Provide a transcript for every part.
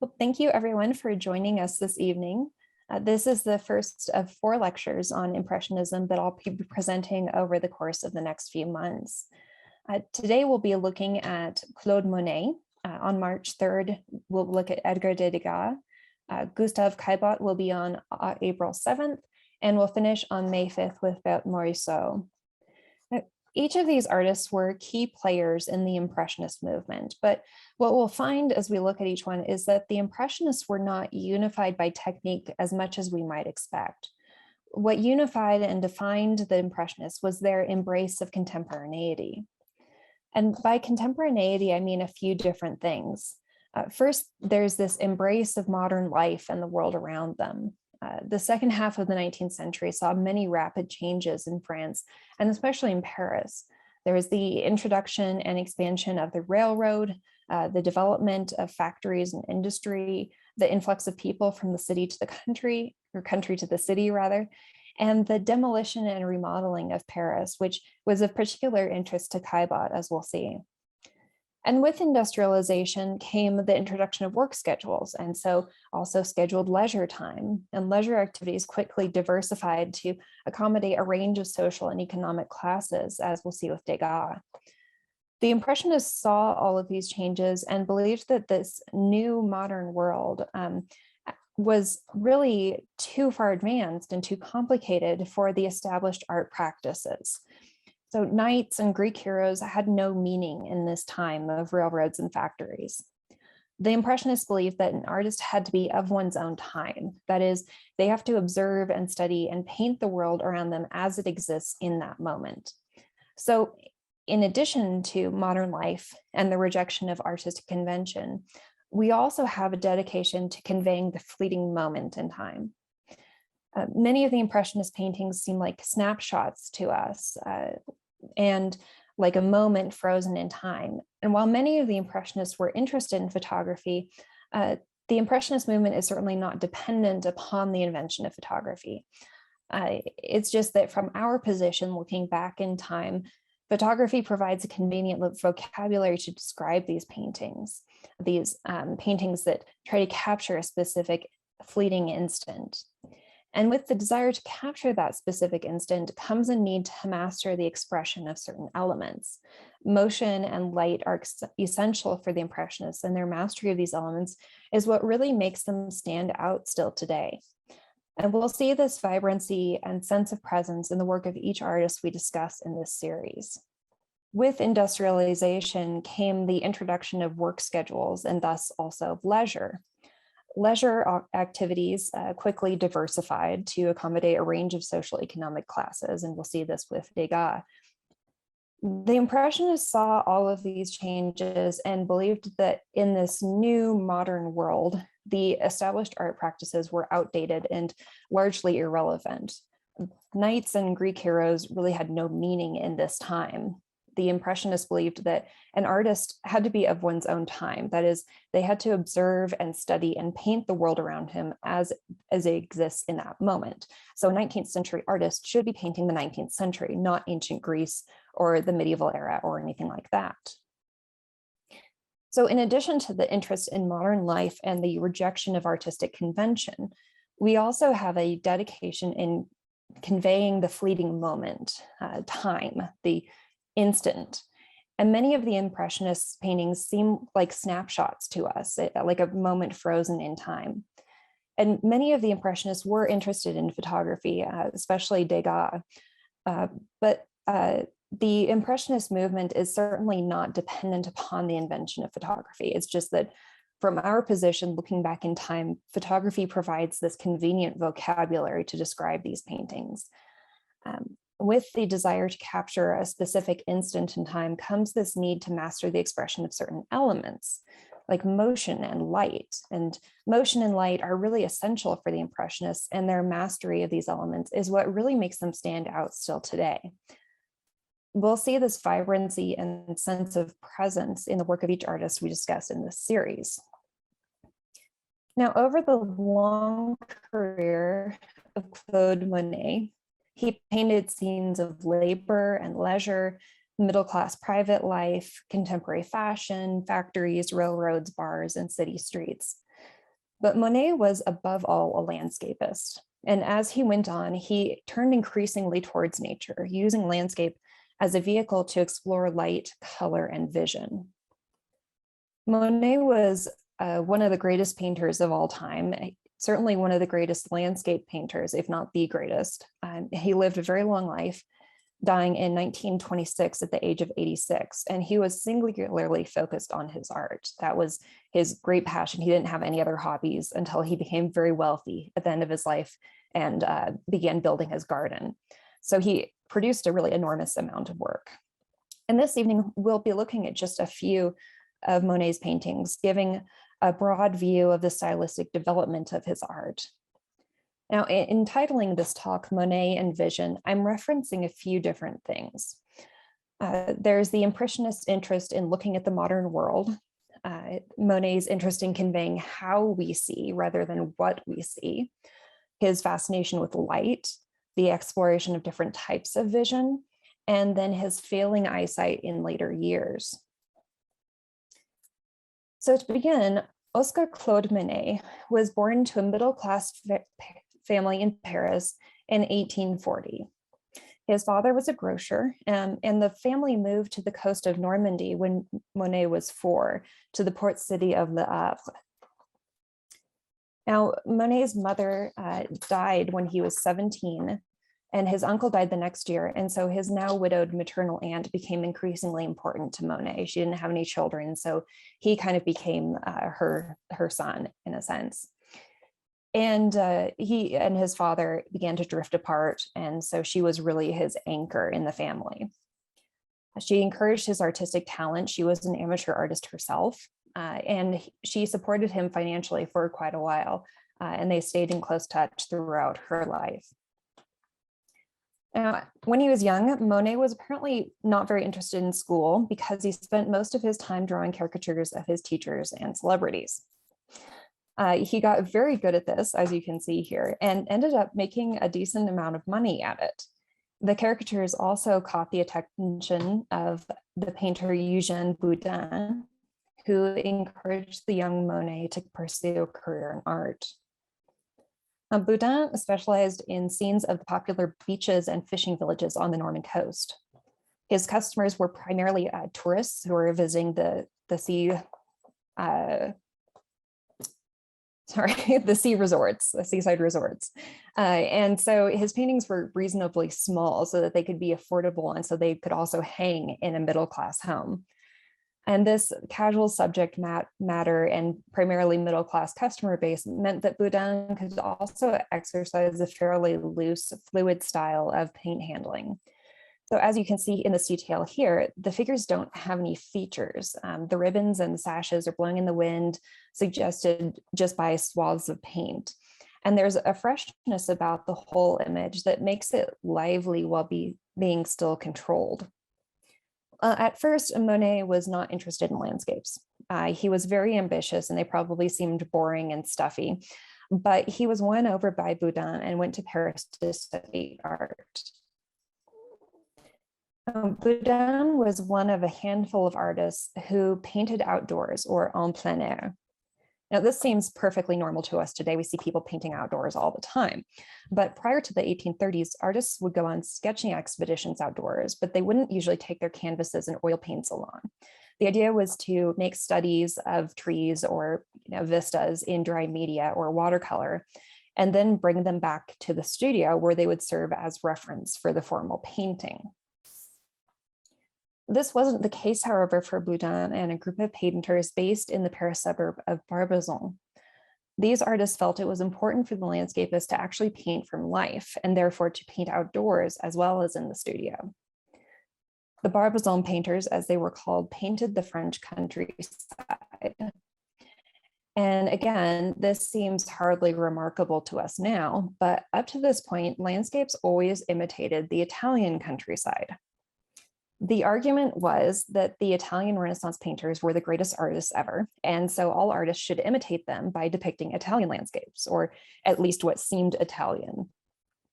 Well, thank you everyone for joining us this evening. This is the first of 4 lectures on Impressionism that I'll be presenting over the course of the next few months. Today we'll be looking at Claude Monet. On March 3rd, we'll look at Edgar Degas. Gustave Caillebotte will be on April 7th, and we'll finish on May 5th with Morisot. Each of these artists were key players in the Impressionist movement, but what we'll find as we look at each one is that the Impressionists were not unified by technique as much as we might expect. What unified and defined the Impressionists was their embrace of contemporaneity. And by contemporaneity, I mean a few different things. First, there's this embrace of modern life and the world around them. The second half of the 19th century saw many rapid changes in France, and especially in Paris. There was the introduction and expansion of the railroad, the development of factories and industry, the influx of people from the city to the country, or country to the city rather, and the demolition and remodeling of Paris, which was of particular interest to Caillebotte, as we'll see. And with industrialization came the introduction of work schedules, and so also scheduled leisure time, and leisure activities quickly diversified to accommodate a range of social and economic classes, as we'll see with Degas. The Impressionists saw all of these changes and believed that this new modern world was really too far advanced and too complicated for the established art practices. So knights and Greek heroes had no meaning in this time of railroads and factories. The Impressionists believed that an artist had to be of one's own time. That is, they have to observe and study and paint the world around them as it exists in that moment. So in addition to modern life and the rejection of artistic convention, we also have a dedication to conveying the fleeting moment in time. Many of the Impressionist paintings seem like snapshots to us and like a moment frozen in time. And while many of the Impressionists were interested in photography, the Impressionist movement is certainly not dependent upon the invention of photography. It's just that from our position, looking back in time, photography provides a convenient vocabulary to describe these paintings that try to capture a specific fleeting instant. And with the desire to capture that specific instant comes a need to master the expression of certain elements. Motion and light are essential for the Impressionists, and their mastery of these elements is what really makes them stand out still today. And we'll see this vibrancy and sense of presence in the work of each artist we discuss in this series. With industrialization came the introduction of work schedules and thus also of leisure. Leisure activities quickly diversified to accommodate a range of social economic classes, and we'll see this with Degas. The Impressionists saw all of these changes and believed that in this new modern world, the established art practices were outdated and largely irrelevant. Knights and Greek heroes really had no meaning in this time. The Impressionists believed that an artist had to be of one's own time. That is, they had to observe and study and paint the world around him as it exists in that moment. So a 19th century artist should be painting the 19th century, not ancient Greece or the medieval era or anything like that. So in addition to the interest in modern life and the rejection of artistic convention, we also have a dedication in conveying the fleeting moment, time, the instant. And many of the Impressionist paintings seem like snapshots to us, like a moment frozen in time. And many of the Impressionists were interested in photography, especially Degas. But the Impressionist movement is certainly not dependent upon the invention of photography. It's just that from our position, looking back in time, photography provides this convenient vocabulary to describe these paintings. With the desire to capture a specific instant in time comes this need to master the expression of certain elements, like motion and light. And motion and light are really essential for the Impressionists, and their mastery of these elements is what really makes them stand out still today. We'll see this vibrancy and sense of presence in the work of each artist we discuss in this series. Now, over the long career of Claude Monet, he painted scenes of labor and leisure, middle-class private life, contemporary fashion, factories, railroads, bars, and city streets. But Monet was above all a landscapist. And as he went on, he turned increasingly towards nature, using landscape as a vehicle to explore light, color, and vision. Monet was one of the greatest painters of all time, certainly one of the greatest landscape painters, if not the greatest. He lived a very long life, dying in 1926 at the age of 86. And he was singularly focused on his art. That was his great passion. He didn't have any other hobbies until he became very wealthy at the end of his life and began building his garden. So he produced a really enormous amount of work. And this evening, we'll be looking at just a few of Monet's paintings, giving a broad view of the stylistic development of his art. Now, in titling this talk, Monet and Vision, I'm referencing a few different things. There's the Impressionist interest in looking at the modern world, Monet's interest in conveying how we see rather than what we see, his fascination with light, the exploration of different types of vision, and then his failing eyesight in later years. So to begin, Oscar Claude Monet was born to a middle-class family in Paris in 1840. His father was a grocer, and the family moved to the coast of Normandy when Monet was 4, to the port city of Le Havre. Now, Monet's mother died when he was 17, and his uncle died the next year, and so his now widowed maternal aunt became increasingly important to Monet. She didn't have any children, so he kind of became her son in a sense. And he and his father began to drift apart, and so she was really his anchor in the family. She encouraged his artistic talent. She was an amateur artist herself, and she supported him financially for quite a while, and they stayed in close touch throughout her life. When he was young, Monet was apparently not very interested in school because he spent most of his time drawing caricatures of his teachers and celebrities. He got very good at this, as you can see here, and ended up making a decent amount of money at it. The caricatures also caught the attention of the painter Eugène Boudin, who encouraged the young Monet to pursue a career in art. Boudin specialized in scenes of the popular beaches and fishing villages on the Norman coast. His customers were primarily tourists who were visiting the sea seaside resorts. And so his paintings were reasonably small so that they could be affordable, and so they could also hang in a middle-class home. And this casual subject matter and primarily middle-class customer base meant that Boudin could also exercise a fairly loose, fluid style of paint handling. So as you can see in this detail here, the figures don't have any features. The ribbons and sashes are blowing in the wind, suggested just by swaths of paint. And there's a freshness about the whole image that makes it lively while being still controlled. At first, Monet was not interested in landscapes. He was very ambitious and they probably seemed boring and stuffy, but he was won over by Boudin and went to Paris to study art. Boudin was one of a handful of artists who painted outdoors or en plein air. Now, this seems perfectly normal to us today. We see people painting outdoors all the time. But prior to the 1830s, artists would go on sketching expeditions outdoors, but they wouldn't usually take their canvases and oil paints along. The idea was to make studies of trees or vistas in dry media or watercolor, and then bring them back to the studio where they would serve as reference for the formal painting. This wasn't the case, however, for Boudin and a group of painters based in the Paris suburb of Barbizon. These artists felt it was important for the landscapist to actually paint from life and therefore to paint outdoors as well as in the studio. The Barbizon painters, as they were called, painted the French countryside. And again, this seems hardly remarkable to us now, but up to this point, landscapes always imitated the Italian countryside. The argument was that the Italian Renaissance painters were the greatest artists ever, and so all artists should imitate them by depicting Italian landscapes, or at least what seemed Italian.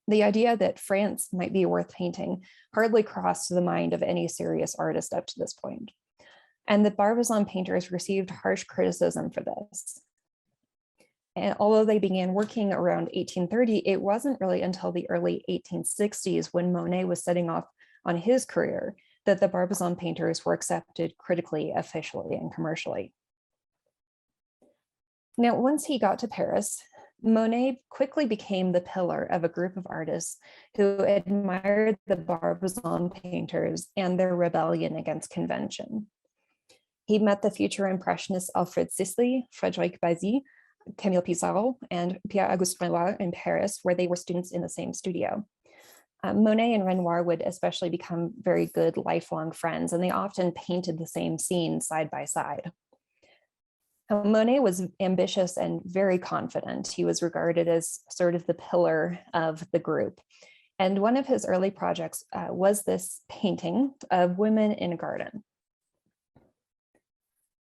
The idea that France might be worth painting hardly crossed the mind of any serious artist up to this point. And the Barbizon painters received harsh criticism for this. And although they began working around 1830, it wasn't really until the early 1860s, when Monet was setting off on his career, that the Barbizon painters were accepted critically, officially, and commercially. Now, once he got to Paris, Monet quickly became the pillar of a group of artists who admired the Barbizon painters and their rebellion against convention. He met the future Impressionists Alfred Sisley, Frédéric Bazzi, Camille Pissarro, and Pierre-Auguste Renoir in Paris, where they were students in the same studio. Monet and Renoir would especially become very good lifelong friends, and they often painted the same scene side by side. Monet was ambitious and very confident. He was regarded as sort of the pillar of the group. And one of his early projects was this painting of women in a garden.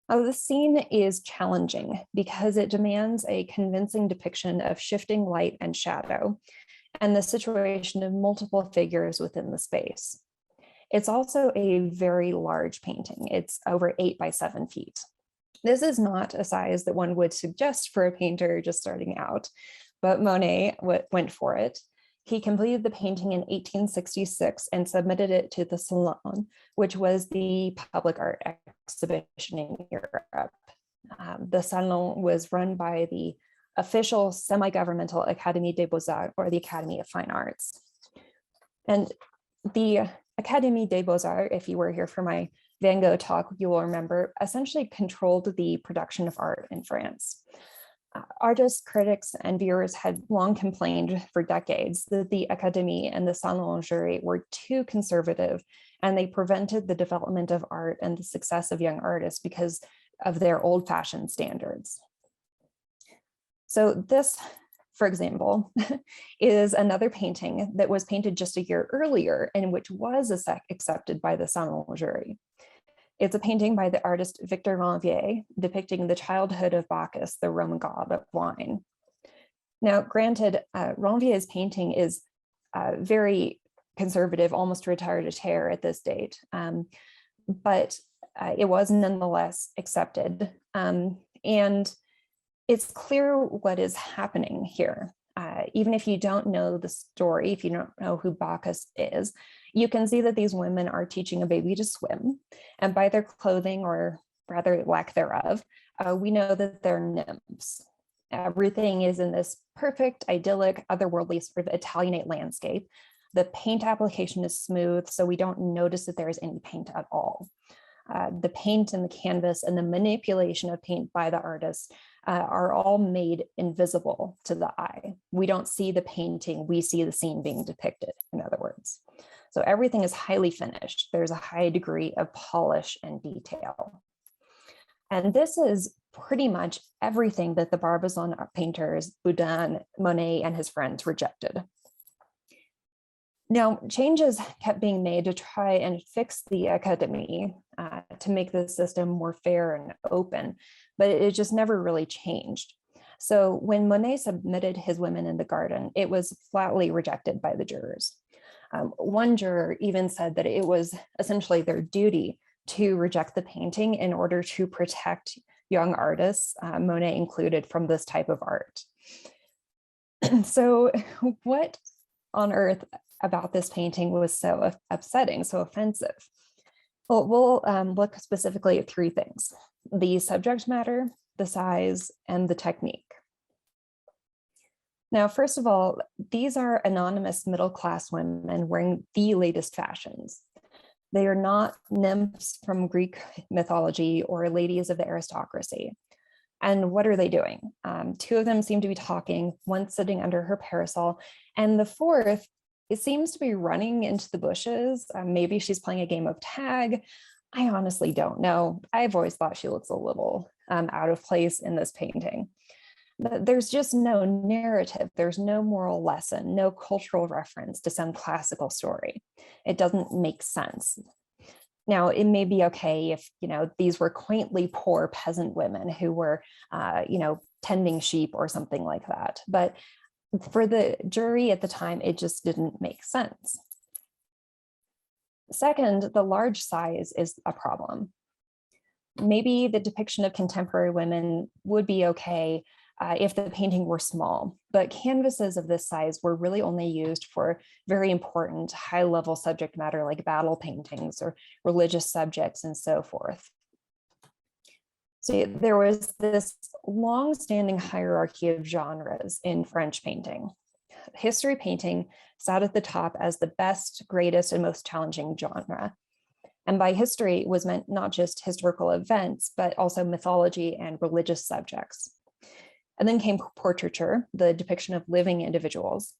The scene is challenging because it demands a convincing depiction of shifting light and shadow and the situation of multiple figures within the space. It's also a very large painting. It's over 8 by 7 feet. This is not a size that one would suggest for a painter just starting out, but Monet went for it. He completed the painting in 1866 and submitted it to the Salon, which was the public art exhibition in Europe. The Salon was run by the official semi-governmental Académie des Beaux-Arts, or the Academy of Fine Arts. And the Académie des Beaux-Arts, if you were here for my Van Gogh talk, you will remember, essentially controlled the production of art in France. Artists, critics, and viewers had long complained for decades that the Académie and the Salon jury were too conservative, and they prevented the development of art and the success of young artists because of their old-fashioned standards. So this, for example, is another painting that was painted just a year earlier and which was accepted by the Salon jury. It's a painting by the artist Victor Ranvier depicting the childhood of Bacchus, the Roman god of wine. Now, granted, Ranvier's painting is very conservative, almost retard-a-terre at this date, but it was nonetheless accepted. And it's clear what is happening here. Even if you don't know the story, if you don't know who Bacchus is, you can see that these women are teaching a baby to swim. And by their clothing, or rather lack thereof, we know that they're nymphs. Everything is in this perfect, idyllic, otherworldly sort of Italianate landscape. The paint application is smooth, so we don't notice that there is any paint at all. The paint and the canvas and the manipulation of paint by the artist are all made invisible to the eye. We don't see the painting, we see the scene being depicted, in other words. So everything is highly finished. There's a high degree of polish and detail. And this is pretty much everything that the Barbizon painters, Boudin, Monet, and his friends rejected. Now, changes kept being made to try and fix the Académie to make the system more fair and open, but it just never really changed. So when Monet submitted his Women in the Garden, it was flatly rejected by the jurors. One juror even said that it was essentially their duty to reject the painting in order to protect young artists, Monet included, from this type of art. So what on earth about this painting was so upsetting, so offensive? Well, we'll look specifically at 3 things: the subject matter, the size, and the technique. Now, first of all, these are anonymous middle-class women wearing the latest fashions. They are not nymphs from Greek mythology or ladies of the aristocracy. And what are they doing? 2 of them seem to be talking, one sitting under her parasol, and the 4th, it seems to be running into the bushes. Maybe she's playing a game of tag. I honestly don't know. I've always thought she looks a little out of place in this painting. But there's just no narrative. There's no moral lesson, no cultural reference to some classical story. It doesn't make sense. Now, it may be okay if, these were quaintly poor peasant women who were, tending sheep or something like that. But for the jury at the time, it just didn't make sense. Second, the large size is a problem. Maybe the depiction of contemporary women would be okay, if the painting were small, but canvases of this size were really only used for very important high-level subject matter like battle paintings or religious subjects and so forth. So there was this long-standing hierarchy of genres in French painting. History painting sat at the top as the best, greatest, and most challenging genre. And by history was meant not just historical events, but also mythology and religious subjects. And then came portraiture, the depiction of living individuals.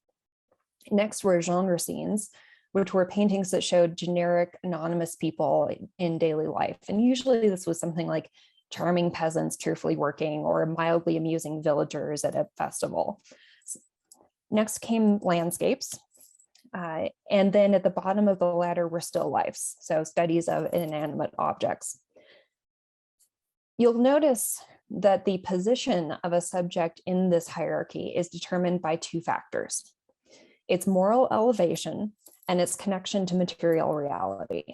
Next were genre scenes, which were paintings that showed generic anonymous people in daily life. And usually this was something like charming peasants cheerfully working or mildly amusing villagers at a festival. Next came landscapes. And then at the bottom of the ladder were still lifes, so studies of inanimate objects. You'll notice that the position of a subject in this hierarchy is determined by two factors: its moral elevation and its connection to material reality.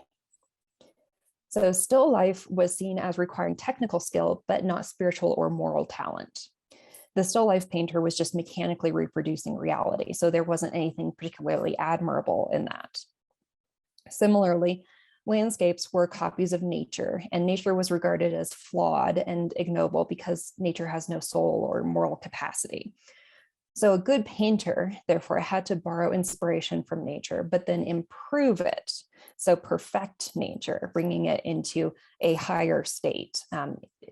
So still life was seen as requiring technical skill, but not spiritual or moral talent. The still life painter was just mechanically reproducing reality, so there wasn't anything particularly admirable in that. Similarly, landscapes were copies of nature, and nature was regarded as flawed and ignoble because nature has no soul or moral capacity. So a good painter, therefore, had to borrow inspiration from nature, but then improve it. So perfect nature, bringing it into a higher state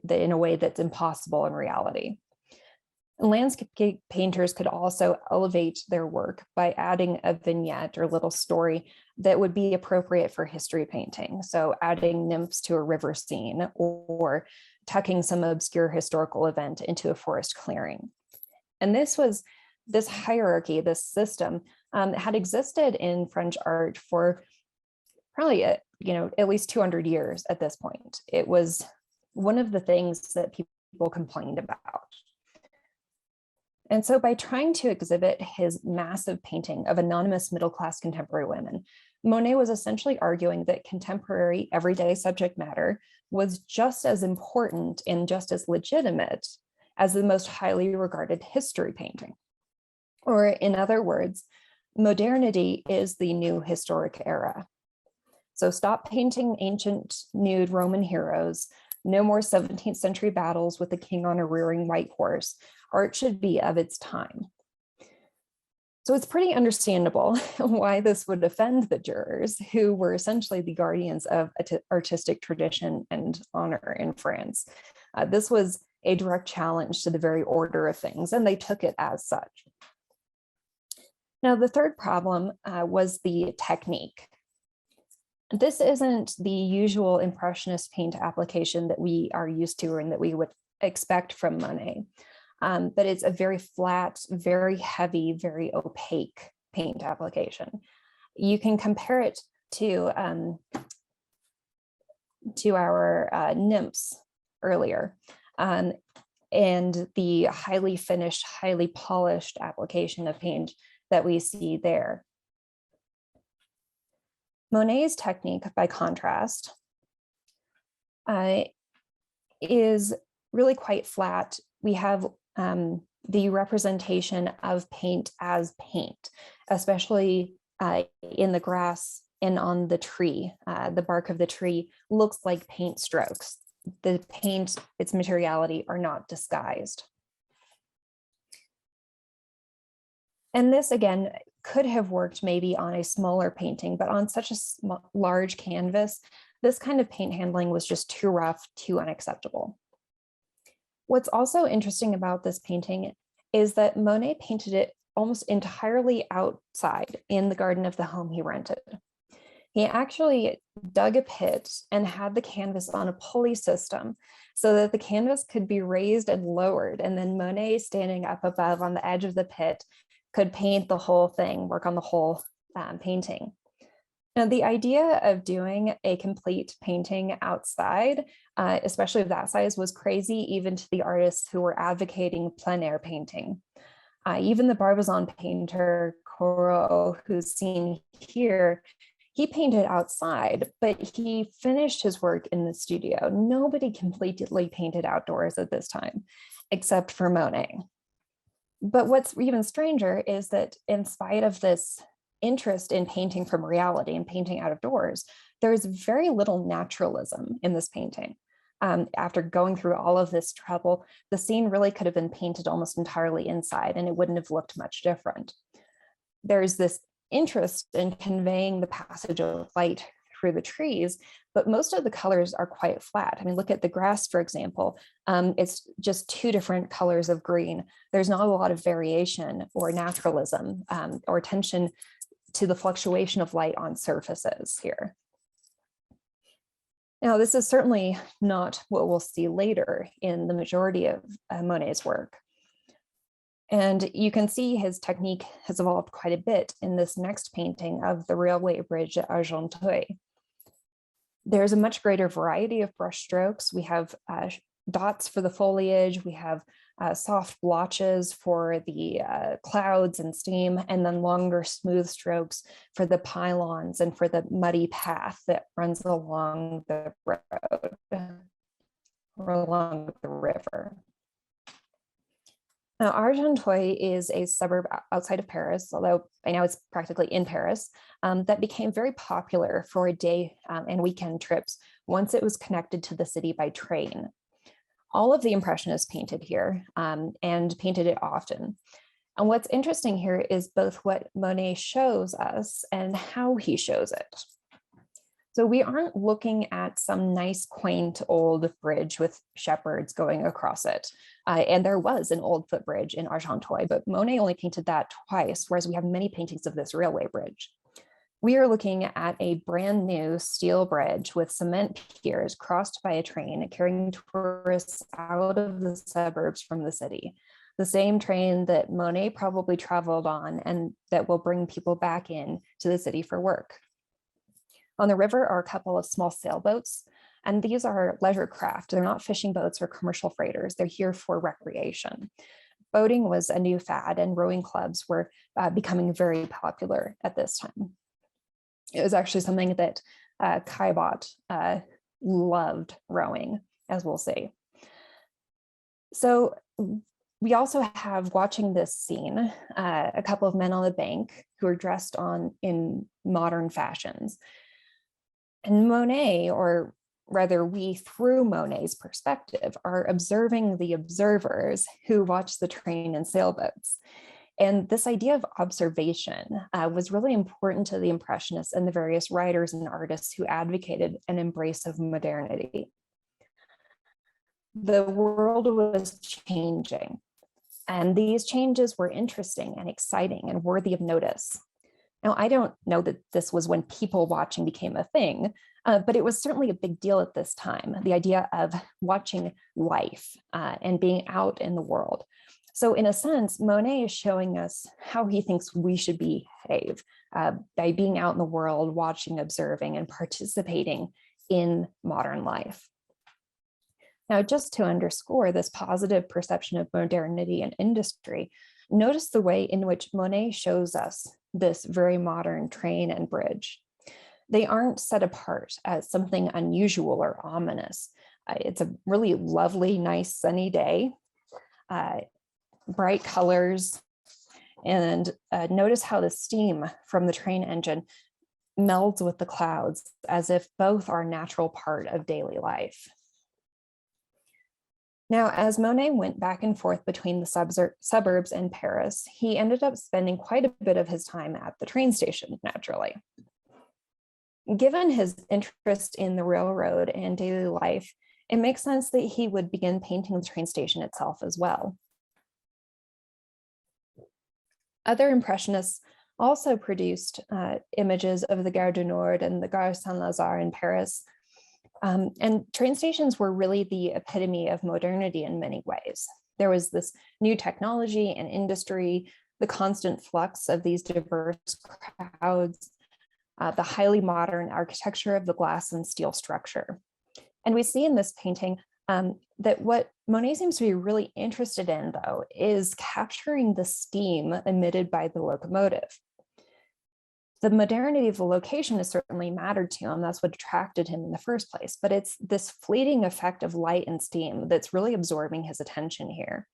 in a way that's impossible in reality. Landscape painters could also elevate their work by adding a vignette or little story that would be appropriate for history painting. So adding nymphs to a river scene or tucking some obscure historical event into a forest clearing. And this hierarchy, this system had existed in French art for probably at least 200 years at this point. It was one of the things that people complained about. And so by trying to exhibit his massive painting of anonymous middle-class contemporary women, Monet was essentially arguing that contemporary everyday subject matter was just as important and just as legitimate as the most highly regarded history painting. Or in other words, modernity is the new historic era. So stop painting ancient nude Roman heroes, no more 17th century battles with the king on a rearing white horse. Art should be of its time. So it's pretty understandable why this would offend the jurors, who were essentially the guardians of artistic tradition and honor in France. This was a direct challenge to the very order of things, and they took it as such. Now, the third problem was the technique. This isn't the usual Impressionist paint application that we are used to and that we would expect from Monet. But it's a very flat, very heavy, very opaque paint application. You can compare it to our nymphs earlier, and the highly finished, highly polished application of paint that we see there. Monet's technique, by contrast, is really quite flat. We have the representation of paint as paint, especially in the grass and on the tree. The bark of the tree looks like paint strokes. The paint, its materiality, are not disguised. And this, again, could have worked maybe on a smaller painting, but on such a large canvas, this kind of paint handling was just too rough, too unacceptable. What's also interesting about this painting is that Monet painted it almost entirely outside in the garden of the home he rented. He actually dug a pit and had the canvas on a pulley system so that the canvas could be raised and lowered, and then Monet, standing up above on the edge of the pit, could paint the whole thing, work on the whole painting. Now, the idea of doing a complete painting outside, especially of that size, was crazy even to the artists who were advocating plein air painting. Even the Barbizon painter, Corot, who's seen here, He painted outside, but he finished his work in the studio. Nobody completely painted outdoors at this time, except for Monet. But what's even stranger is that in spite of this interest in painting from reality and painting out of doors, there's very little naturalism in this painting. After going through all of this trouble, the scene really could have been painted almost entirely inside and it wouldn't have looked much different. There's this interest in conveying the passage of light through the trees, but most of the colors are quite flat. I mean, look at the grass, for example. It's just two different colors of green. There's not a lot of variation or naturalism or attention to the fluctuation of light on surfaces here. Now, this is certainly not what we'll see later in the majority of Monet's work. And you can see his technique has evolved quite a bit in this next painting of the railway bridge at Argentoi. There's a much greater variety of brush strokes. We have dots for the foliage, we have soft blotches for the clouds and steam, and then longer smooth strokes for the pylons and for the muddy path that runs along the road or along the river. Now, Argentoi is a suburb outside of Paris, although by now it's practically in Paris, that became very popular for day and weekend trips once it was connected to the city by train. All of the Impressionists painted here and painted it often. And what's interesting here is both what Monet shows us and how he shows it. So we aren't looking at some nice, quaint old bridge with shepherds going across it. And there was an old footbridge in Argentoi, but Monet only painted that twice, whereas we have many paintings of this railway bridge. We are looking at a brand new steel bridge with cement piers crossed by a train carrying tourists out of the suburbs from the city. The same train that Monet probably traveled on and that will bring people back in to the city for work. On the river are a couple of small sailboats, and these are leisure craft. They're not fishing boats or commercial freighters. They're here for recreation. Boating was a new fad, and rowing clubs were becoming very popular at this time. It was actually something that Caillebotte loved rowing, as we'll see. So we also have, watching this scene, a couple of men on the bank who are dressed in modern fashions. And Monet, or rather we through Monet's perspective, are observing the observers who watch the train and sailboats. And this idea of observation was really important to the Impressionists and the various writers and artists who advocated an embrace of modernity. The world was changing, and these changes were interesting and exciting and worthy of notice. Now, I don't know that this was when people watching became a thing, but it was certainly a big deal at this time, the idea of watching life and being out in the world. So in a sense, Monet is showing us how he thinks we should behave by being out in the world, watching, observing, and participating in modern life. Now, just to underscore this positive perception of modernity and industry, notice the way in which Monet shows us this very modern train and bridge. They aren't set apart as something unusual or ominous. It's a really lovely, nice, sunny day, bright colors, and notice how the steam from the train engine melds with the clouds as if both are a natural part of daily life. Now, as Monet went back and forth between the suburbs and Paris, he ended up spending quite a bit of his time at the train station, naturally. Given his interest in the railroad and daily life, it makes sense that he would begin painting the train station itself as well. Other Impressionists also produced images of the Gare du Nord and the Gare Saint-Lazare in Paris. And train stations were really the epitome of modernity in many ways. There was this new technology and industry, the constant flux of these diverse crowds, the highly modern architecture of the glass and steel structure. And we see in this painting that what Monet seems to be really interested in, though, is capturing the steam emitted by the locomotive. The modernity of the location has certainly mattered to him. That's what attracted him in the first place. But it's this fleeting effect of light and steam that's really absorbing his attention here.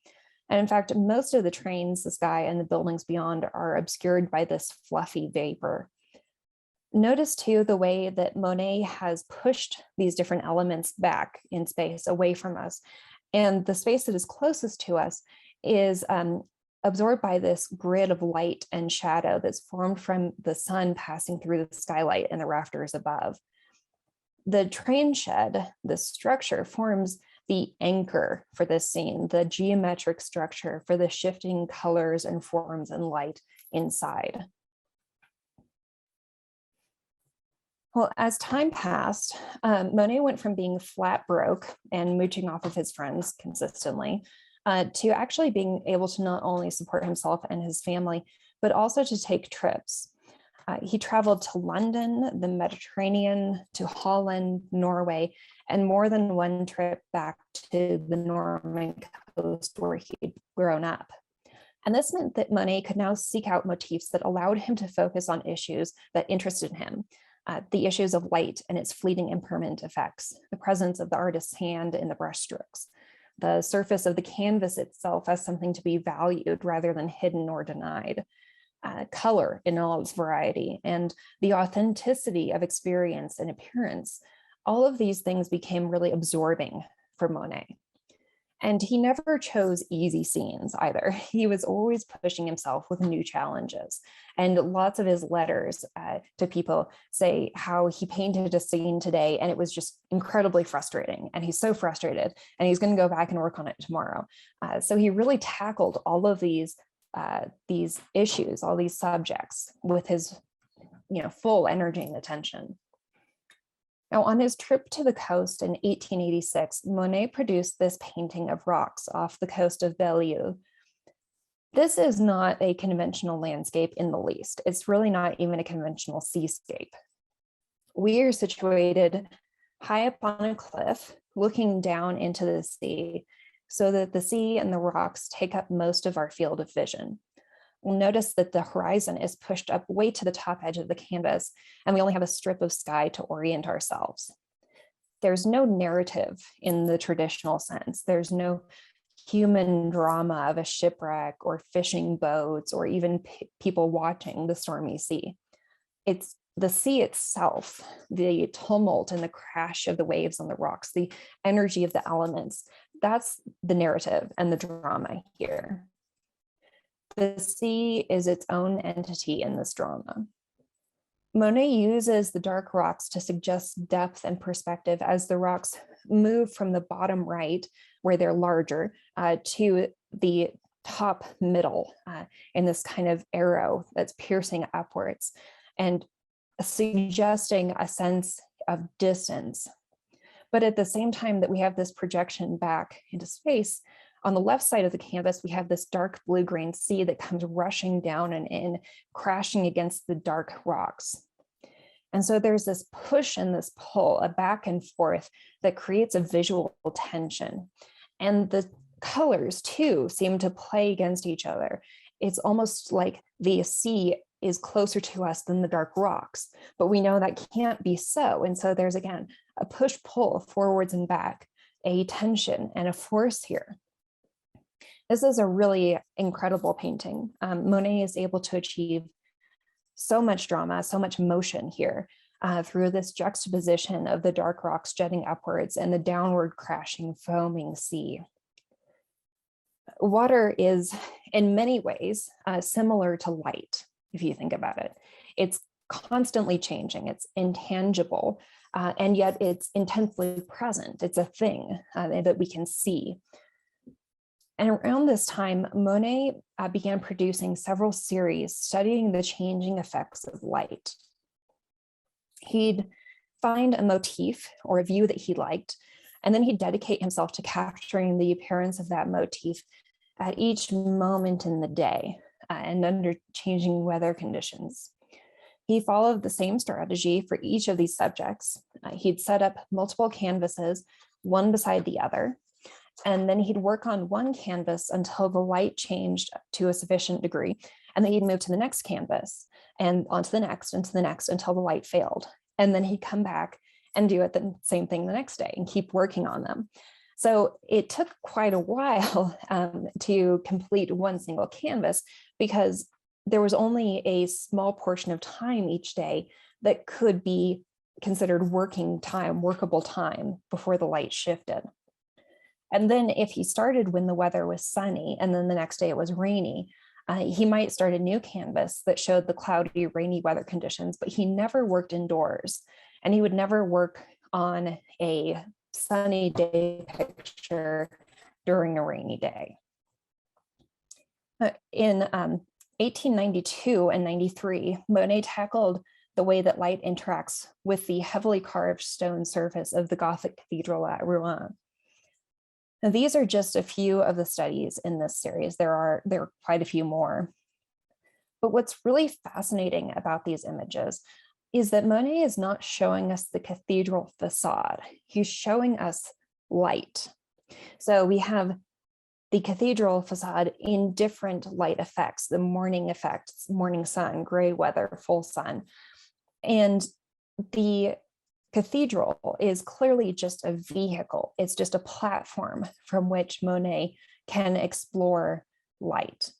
And in fact, most of the trains, the sky, and the buildings beyond are obscured by this fluffy vapor. Notice too the way that Monet has pushed these different elements back in space away from us. And the space that is closest to us is absorbed by this grid of light and shadow that's formed from the sun passing through the skylight and the rafters above. The train shed, this structure, forms the anchor for this scene, the geometric structure for the shifting colors and forms and light inside. Well, as time passed, Monet went from being flat broke and mooching off of his friends consistently to actually being able to not only support himself and his family, but also to take trips. He traveled to London, the Mediterranean, to Holland, Norway, and more than one trip back to the Norman coast where he'd grown up. And this meant that Monet could now seek out motifs that allowed him to focus on issues that interested him. The issues of light and its fleeting impermanent effects, the presence of the artist's hand in the brushstrokes, the surface of the canvas itself as something to be valued rather than hidden or denied, color in all its variety, and the authenticity of experience and appearance. All of these things became really absorbing for Monet. And he never chose easy scenes either. He was always pushing himself with new challenges. And lots of his letters to people say how he painted a scene today and it was just incredibly frustrating. And he's so frustrated and he's going to go back and work on it tomorrow. So he really tackled all of these issues, all these subjects with his full energy and attention. Now, on his trip to the coast in 1886, Monet produced this painting of rocks off the coast of Belle-Île. This is not a conventional landscape in the least. It's really not even a conventional seascape. We are situated high up on a cliff, looking down into the sea, so that the sea and the rocks take up most of our field of vision. We'll notice that the horizon is pushed up way to the top edge of the canvas, and we only have a strip of sky to orient ourselves. There's no narrative in the traditional sense. There's no human drama of a shipwreck or fishing boats or even people watching the stormy sea. It's the sea itself, the tumult and the crash of the waves on the rocks, the energy of the elements. That's the narrative and the drama here. The sea is its own entity in this drama. Monet uses the dark rocks to suggest depth and perspective as the rocks move from the bottom right, where they're larger, to the top middle in this kind of arrow that's piercing upwards and suggesting a sense of distance. But at the same time that we have this projection back into space, on the left side of the canvas, we have this dark blue-green sea that comes rushing down and in, crashing against the dark rocks. And so there's this push and this pull, a back and forth that creates a visual tension. And the colors too seem to play against each other. It's almost like the sea is closer to us than the dark rocks, but we know that can't be so. And so there's, again, a push-pull forwards and back, a tension and a force here. This is a really incredible painting. Monet is able to achieve so much drama, so much motion here through this juxtaposition of the dark rocks jutting upwards and the downward crashing, foaming sea. Water is, in many ways, similar to light, if you think about it. It's constantly changing, it's intangible, and yet it's intensely present. It's a thing that we can see. And around this time, Monet began producing several series studying the changing effects of light. He'd find a motif or a view that he liked, and then he'd dedicate himself to capturing the appearance of that motif at each moment in the day and under changing weather conditions. He followed the same strategy for each of these subjects. He'd set up multiple canvases, one beside the other, and then he'd work on one canvas until the light changed to a sufficient degree, and then he'd move to the next canvas. and onto the next, and to the next until the light failed. And then he'd come back and do it the same thing the next day and keep working on them. So it took quite a while to complete one single canvas because there was only a small portion of time each day that could be considered working time, workable time before the light shifted. And then if he started when the weather was sunny and then the next day it was rainy, he might start a new canvas that showed the cloudy, rainy weather conditions, but he never worked indoors, and he would never work on a sunny day picture during a rainy day. In 1892 and 93, Monet tackled the way that light interacts with the heavily carved stone surface of the Gothic cathedral at Rouen. Now, these are just a few of the studies in this series. There are quite a few more. But what's really fascinating about these images is that Monet is not showing us the cathedral facade. He's showing us light. So we have the cathedral facade in different light effects, the morning effects, morning sun, gray weather, full sun. And the cathedral is clearly just a vehicle. It's just a platform from which Monet can explore light.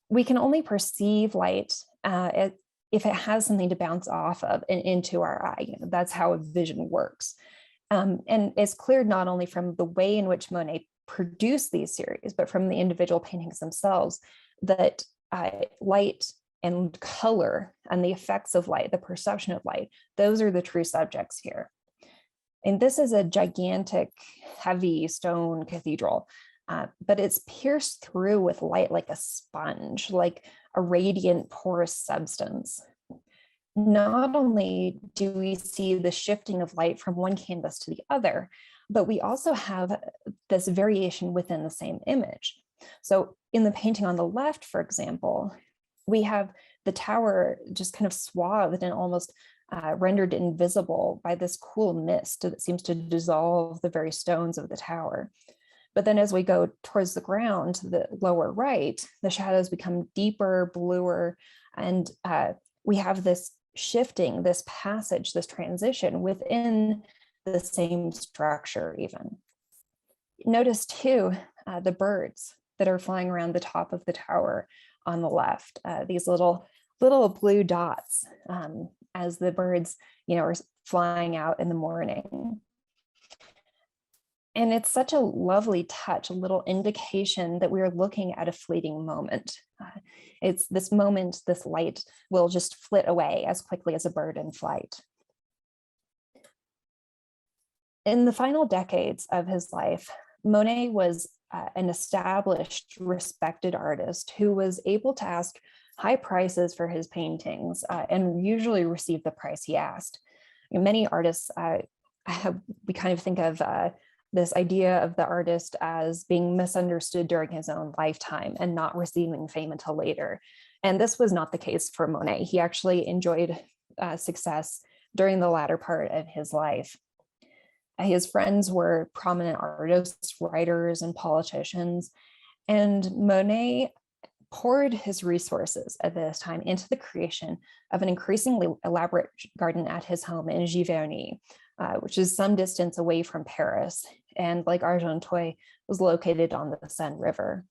We can only perceive light if it has something to bounce off of and into our eye. That's how vision works. And it's clear not only from the way in which Monet produced these series, but from the individual paintings themselves, that light and color and the effects of light, the perception of light, those are the true subjects here. And this is a gigantic, heavy stone cathedral, but it's pierced through with light like a sponge, like a radiant, porous substance. Not only do we see the shifting of light from one canvas to the other, but we also have this variation within the same image. So in the painting on the left, for example, we have the tower just kind of swathed and almost rendered invisible by this cool mist that seems to dissolve the very stones of the tower. But then as we go towards the ground, to the lower right, the shadows become deeper, bluer, and we have this shifting, this passage, this transition within the same structure even. Notice too, the birds that are flying around the top of the tower on the left, these little blue dots as the birds, are flying out in the morning. And it's such a lovely touch, a little indication that we're looking at a fleeting moment. It's this moment, this light will just flit away as quickly as a bird in flight. In the final decades of his life, Monet was an established, respected artist who was able to ask high prices for his paintings and usually receive the price he asked. Many artists, we kind of think of this idea of the artist as being misunderstood during his own lifetime and not receiving fame until later. And this was not the case for Monet. He actually enjoyed success during the latter part of his life. His friends were prominent artists, writers, and politicians, and Monet poured his resources at this time into the creation of an increasingly elaborate garden at his home in Giverny, which is some distance away from Paris, and like Argentoi, was located on the Seine River.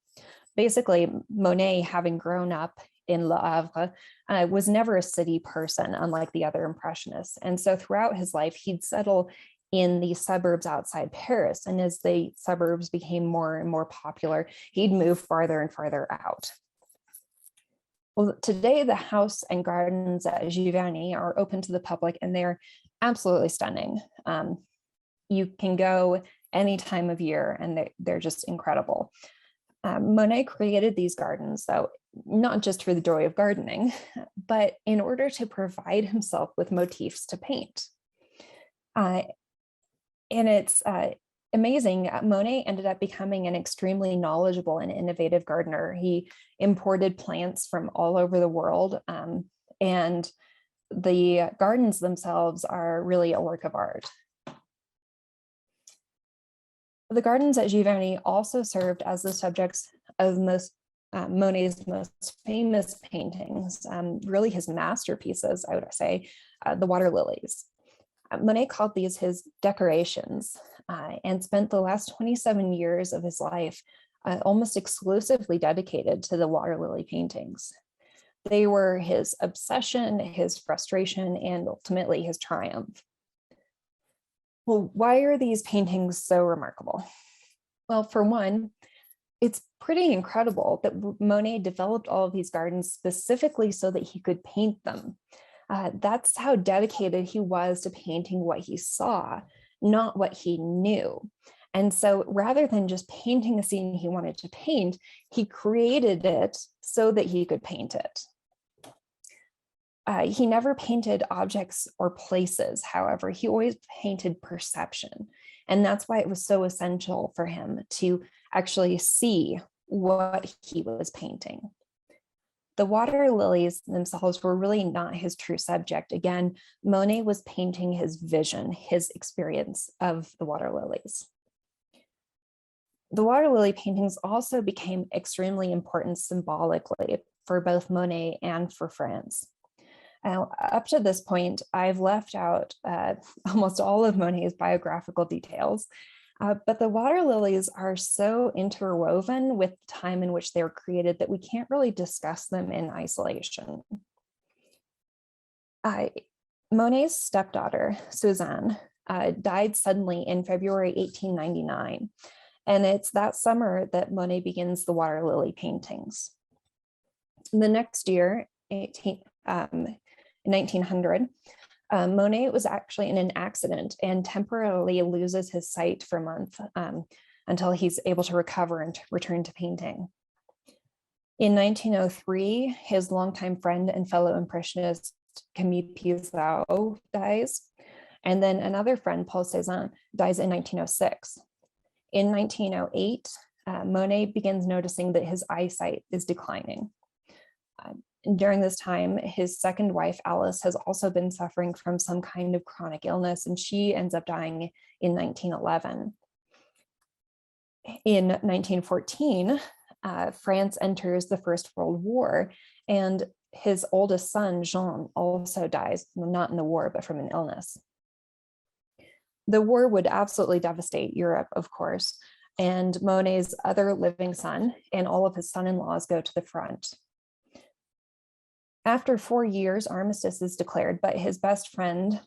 Basically, Monet, having grown up in Le Havre, was never a city person, unlike the other Impressionists. And so throughout his life, he'd settle in the suburbs outside Paris. And as the suburbs became more and more popular, he'd move farther and farther out. Well, today, the house and gardens at Giverny are open to the public, and they're absolutely stunning. You can go any time of year, and they're just incredible. Monet created these gardens, though, not just for the joy of gardening, but in order to provide himself with motifs to paint. And it's amazing. Monet ended up becoming an extremely knowledgeable and innovative gardener. He imported plants from all over the world, and the gardens themselves are really a work of art. The gardens at Giverny also served as the subjects of most Monet's most famous paintings, really his masterpieces, I would say, the water lilies. Monet called these his decorations and spent the last 27 years of his life almost exclusively dedicated to the water lily paintings. They were his obsession, his frustration, and ultimately his triumph. Well, why are these paintings so remarkable? Well, for one, it's pretty incredible that Monet developed all of these gardens specifically so that he could paint them. That's how dedicated he was to painting what he saw, not what he knew. And so rather than just painting a scene he wanted to paint, he created it so that he could paint it. He never painted objects or places, however, he always painted perception. And that's why it was so essential for him to actually see what he was painting. The water lilies themselves were really not his true subject. Again, Monet was painting his vision, his experience of the water lilies. The water lily paintings also became extremely important symbolically for both Monet and for France. Up to this point, I've left out almost all of Monet's biographical details, but the water lilies are so interwoven with the time in which they were created that we can't really discuss them in isolation. Monet's stepdaughter, Suzanne, died suddenly in February 1899, and it's that summer that Monet begins the water lily paintings. The next year, 1900, Monet was actually in an accident and temporarily loses his sight for a month until he's able to recover and return to painting. In 1903, his longtime friend and fellow impressionist Camille Pissarro dies, and then another friend, Paul Cézanne, dies in 1906. In 1908, Monet begins noticing that his eyesight is declining. During this time, his second wife, Alice, has also been suffering from some kind of chronic illness, and she ends up dying in 1911. In 1914, France enters the First World War, and his oldest son, Jean, also dies, not in the war, but from an illness. The war would absolutely devastate Europe, of course, and Monet's other living son and all of his son-in-laws go to the front. After 4 years, armistice is declared, but his best friend,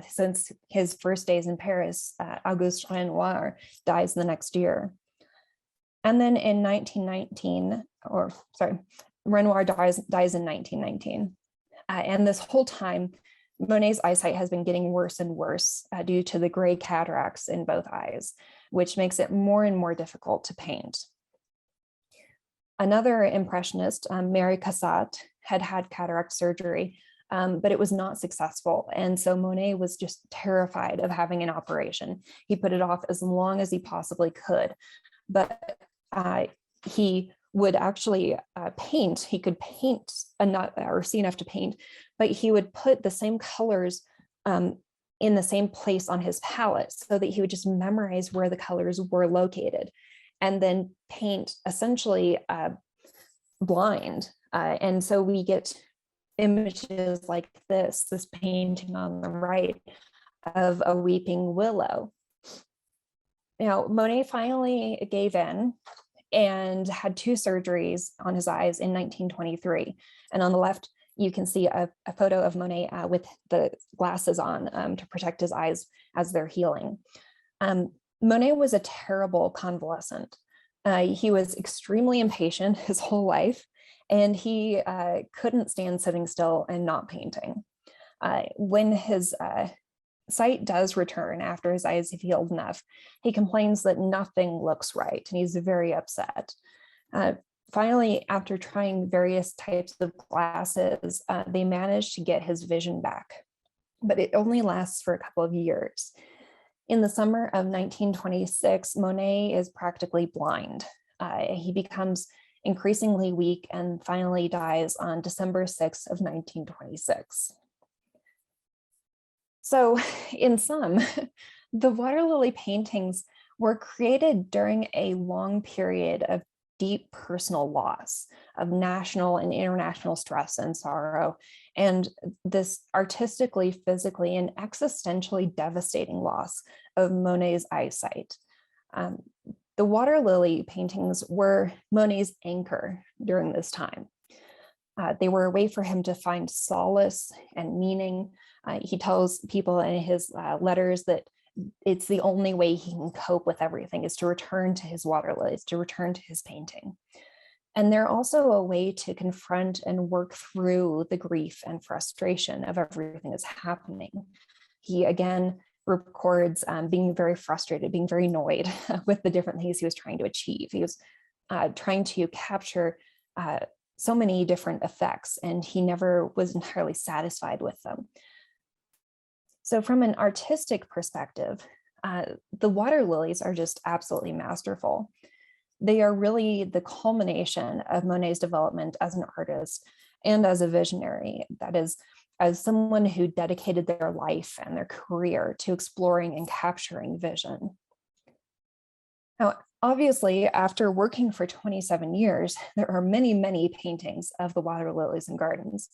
since his first days in Paris, Auguste Renoir, dies the next year. And then in 1919, Renoir dies in 1919. And this whole time, Monet's eyesight has been getting worse and worse due to the gray cataracts in both eyes, which makes it more and more difficult to paint. Another impressionist, Mary Cassatt, had cataract surgery, but it was not successful. And so Monet was just terrified of having an operation. He put it off as long as he possibly could, but he would actually paint. He could paint enough or see enough to paint, but he would put the same colors in the same place on his palette so that he would just memorize where the colors were located and then paint essentially blind. And so we get images like this painting on the right of a weeping willow. Now, Monet finally gave in and had 2 surgeries on his eyes in 1923. And on the left, you can see a photo of Monet with the glasses on to protect his eyes as they're healing. Monet was a terrible convalescent. He was extremely impatient his whole life, and he couldn't stand sitting still and not painting. When his sight does return after his eyes have healed enough, he complains that nothing looks right, and he's very upset. Finally, after trying various types of glasses, they managed to get his vision back, but it only lasts for a couple of years. In the summer of 1926, Monet is practically blind. He becomes increasingly weak and finally dies on December 6th of 1926. So in sum, the water lily paintings were created during a long period of deep personal loss, of national and international stress and sorrow, and this artistically, physically, and existentially devastating loss of Monet's eyesight. The water lily paintings were Monet's anchor during this time. They were a way for him to find solace and meaning. He tells people in his letters that it's the only way he can cope with everything is to return to his water lilies, to return to his painting. And they're also a way to confront and work through the grief and frustration of everything that's happening. He again records being very frustrated, being very annoyed with the different things he was trying to achieve. He was trying to capture so many different effects, and he never was entirely satisfied with them. So from an artistic perspective, the water lilies are just absolutely masterful. They are really the culmination of Monet's development as an artist and as a visionary. That is, as someone who dedicated their life and their career to exploring and capturing vision. Now, obviously, after working for 27 years, there are many, many paintings of the water lilies and gardens,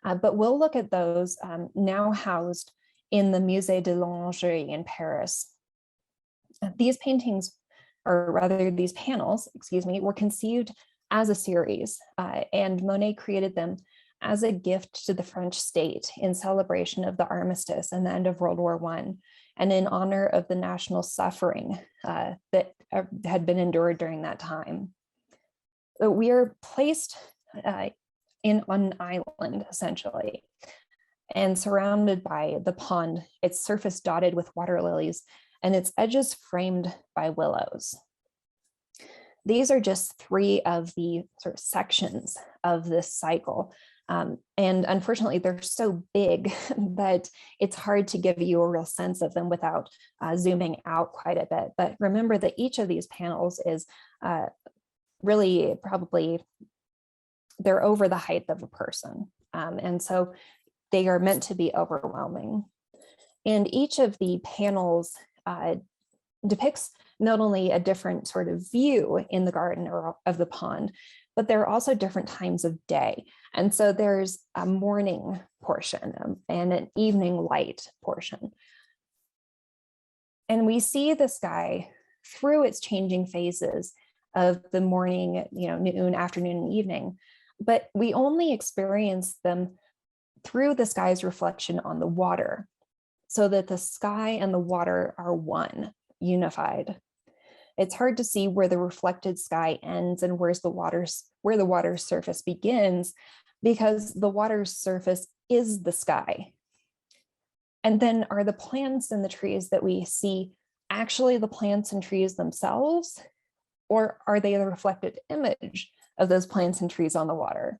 but we'll look at those now housed in the Musée de l'Orangerie in Paris. These paintings, or rather these panels, excuse me, were conceived as a series, and Monet created them as a gift to the French state in celebration of the armistice and the end of World War I, and in honor of the national suffering that had been endured during that time. So we are placed on an island, essentially, and surrounded by the pond, its surface dotted with water lilies, and its edges framed by willows. These are just three of the sort of sections of this cycle. And unfortunately, they're so big that it's hard to give you a real sense of them without zooming out quite a bit. But remember that each of these panels is really probably, they're over the height of a person. And so they are meant to be overwhelming. And each of the panels depicts not only a different sort of view in the garden or of the pond, but there are also different times of day. And so there's a morning portion and an evening light portion. And we see the sky through its changing phases of the morning, noon, afternoon, and evening, but we only experience them through the sky's reflection on the water, so that the sky and the water are one, unified. It's hard to see where the reflected sky ends and where the water's surface begins, because the water's surface is the sky. And then are the plants and the trees that we see actually the plants and trees themselves, or are they the reflected image of those plants and trees on the water?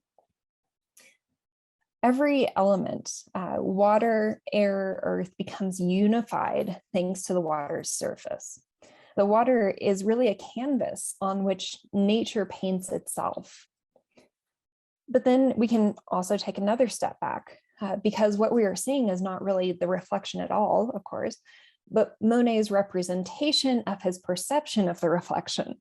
Every element, water, air, earth, becomes unified thanks to the water's surface. The water is really a canvas on which nature paints itself. But then we can also take another step back, because what we are seeing is not really the reflection at all, of course, but Monet's representation of his perception of the reflection.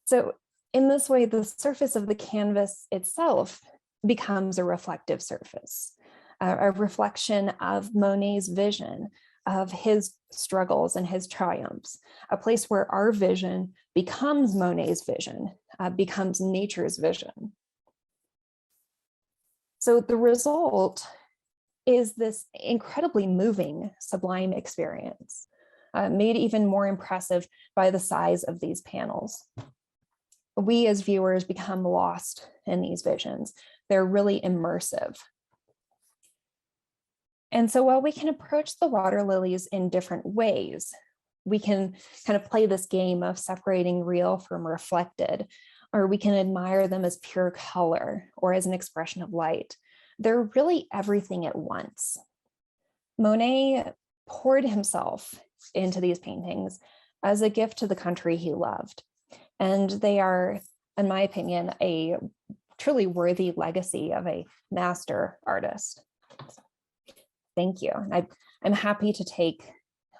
So in this way, the surface of the canvas itself becomes a reflective surface, a reflection of Monet's vision, of his struggles and his triumphs, a place where our vision becomes Monet's vision, becomes nature's vision. So the result is this incredibly moving, sublime experience, made even more impressive by the size of these panels. We as viewers become lost in these visions. They're really immersive. And so while we can approach the water lilies in different ways, we can kind of play this game of separating real from reflected, or we can admire them as pure color or as an expression of light. They're really everything at once. Monet poured himself into these paintings as a gift to the country he loved. And they are, in my opinion, a truly worthy legacy of a master artist. Thank you. I'm happy to take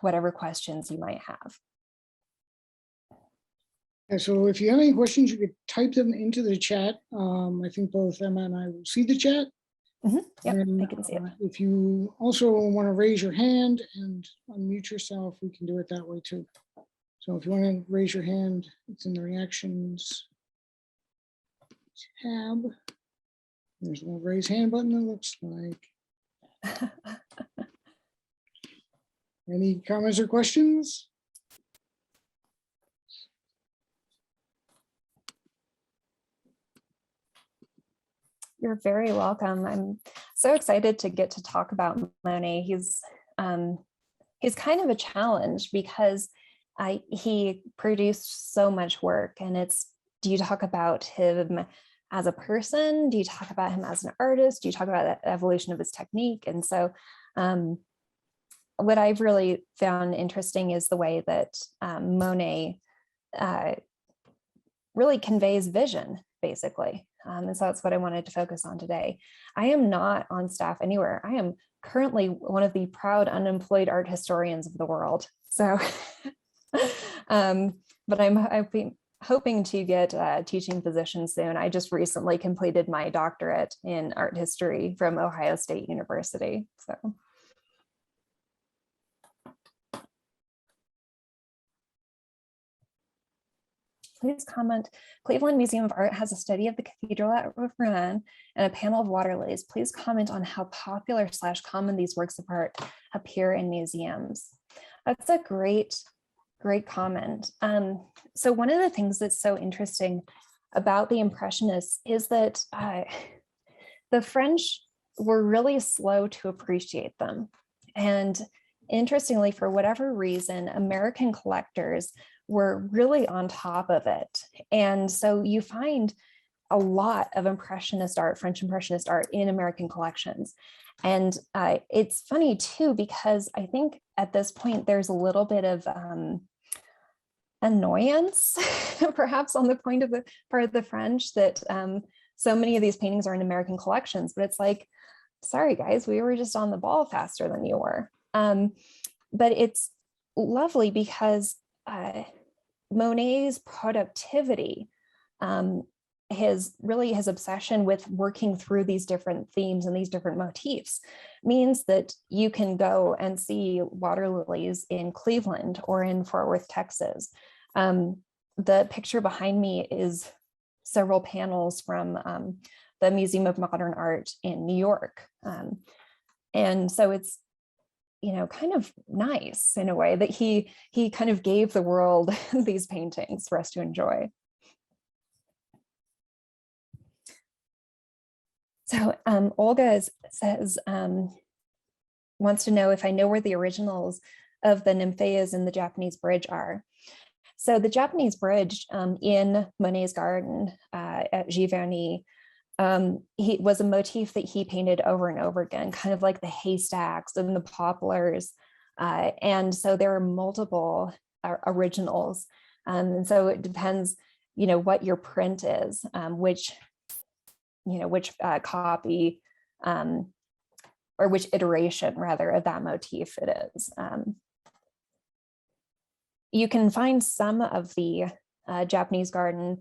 whatever questions you might have. So if you have any questions, you could type them into the chat. I think both Emma and I will see the chat. Yep, And I can see it. if you also want to raise your hand and unmute yourself, we can do it that way too. So if you want to raise your hand, it's in the reactions tab. There's a little raise hand button, it looks like. Any comments or questions? You're very welcome. I'm so excited to get to talk about Monet. He's kind of a challenge because he produced so much work, and do you talk about him as a person? Do you talk about him as an artist? Do you talk about the evolution of his technique? And so what I've really found interesting is the way that Monet really conveys vision, basically. And so that's what I wanted to focus on today. I am not on staff anywhere. I am currently one of the proud unemployed art historians of the world. So, but I'm hoping to get a teaching position soon. I just recently completed my doctorate in art history from Ohio State University. So. Please comment. Cleveland Museum of Art has a study of the cathedral at Rouen and a panel of water lilies. Please comment on how popular / common these works of art appear in museums. That's a great comment. So one of the things that's so interesting about the Impressionists is that the French were really slow to appreciate them. And interestingly, for whatever reason, American collectors were really on top of it. And so you find a lot of Impressionist art, French Impressionist art in American collections. And it's funny too, because I think at this point, there's a little bit of annoyance, perhaps on the part of the French, that so many of these paintings are in American collections, but it's like, sorry guys, we were just on the ball faster than you were. But it's lovely because Monet's productivity, his obsession with working through these different themes and these different motifs means that you can go and see water lilies in Cleveland or in Fort Worth, Texas. The picture behind me is several panels from the Museum of Modern Art in New York. And so it's, kind of nice in a way that he kind of gave the world these paintings for us to enjoy. So Olga says, wants to know if I know where the originals of the Nymphaeas in the Japanese bridge are. So the Japanese bridge in Monet's garden at Giverny, he was a motif that he painted over and over again, kind of like the haystacks and the poplars. And so there are multiple originals. And so it depends, what your print is, which copy or which iteration rather of that motif it is. You can find some of the Japanese bridge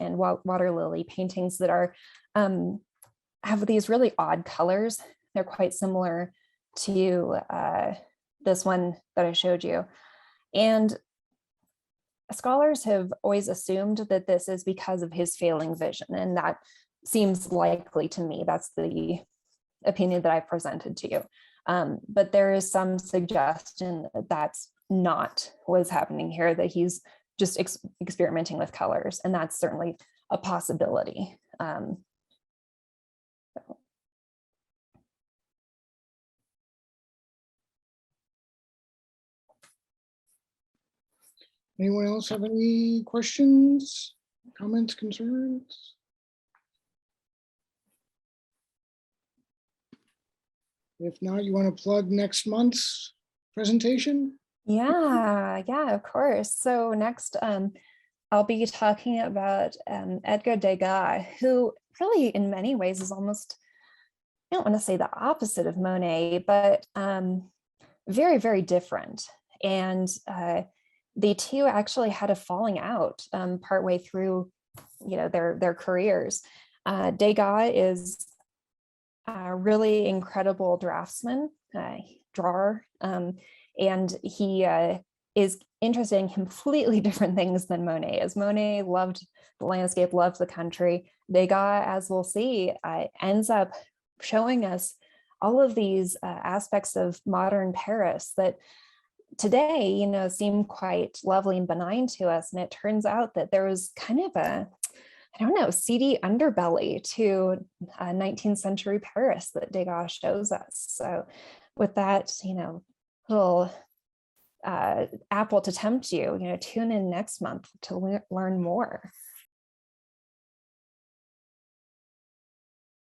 and water lily paintings that are have these really odd colors. They're quite similar to this one that I showed you. And scholars have always assumed that this is because of his failing vision, and that seems likely to me. That's the opinion that I presented to you. But there is some suggestion that that's not what's happening here, that he's just experimenting with colors, and that's certainly a possibility. Anyone else have any questions, comments, concerns? If not, you want to plug next month's presentation? Yeah, of course. So next, I'll be talking about Edgar Degas, who really in many ways is almost, I don't want to say the opposite of Monet, but very, very different. And the two actually had a falling out partway through, their careers. Degas is a really incredible draftsman, drawer, and he is interested in completely different things than Monet. As Monet loved the landscape, loved the country, Degas, as we'll see, ends up showing us all of these aspects of modern Paris that today, seem quite lovely and benign to us. And it turns out that there was kind of seedy underbelly to 19th century Paris that Degas shows us. So with that, little apple to tempt you, tune in next month to learn more.